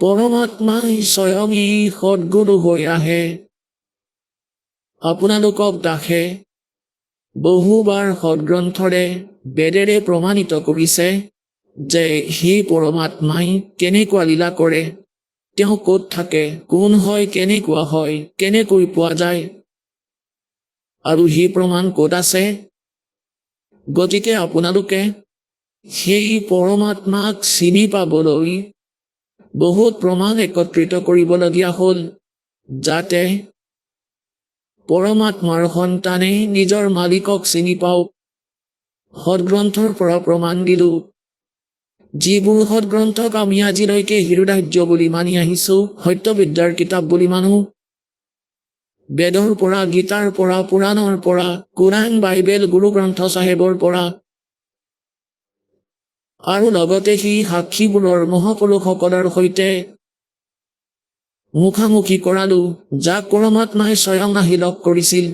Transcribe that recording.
পৰমাত্মাই স্বয়ং সদ্গুৰু হৈ আহে আপোনালোকক দাসে বহুবাৰ সদগ্ৰন্থৰে বেদেৰে প্ৰমাণিত কৰিছে যে সেই পৰমাত্মাই কেনেকুৱা লীলা কৰে, তেওঁ ক'ত থাকে, কোন হয়, কেনেকুৱা হয়, কেনেকৈ পোৱা যায়, আৰু সেই প্ৰমাণ ক'ত আছে। গতিকে আপোনালোকে সেই পৰমাত্মাক চিনি পাবলৈ বহুত প্ৰমাণ একত্ৰিত কৰিবলগীয়া হ'ল, যাতে পৰমাত্মাৰ সন্তানে নিজৰ মালিকক চিনি পাওক। সদগ্ৰন্থৰ পৰা প্ৰমাণ দিলোঁ। যিবোৰ সদগ্ৰন্থক আমি আজিলৈকে হৃদয়াৰ্য বুলি মানি আহিছোঁ, সত্যবিদ্যাৰ কিতাপ বুলি মানো, বেদৰ পৰা, গীতাৰ পৰা, পুৰাণৰ পৰা, কোৰাণ, বাইবেল, গুৰু গ্ৰন্থ চাহেবৰ পৰা, আৰু লগতে সেই সাক্ষীবোৰৰ মহাপুৰুষসকলৰ সৈতে মুখামুখি কৰালো, যাক পৰমাত্মাই স্বয়ং আহি লগ কৰিছিল।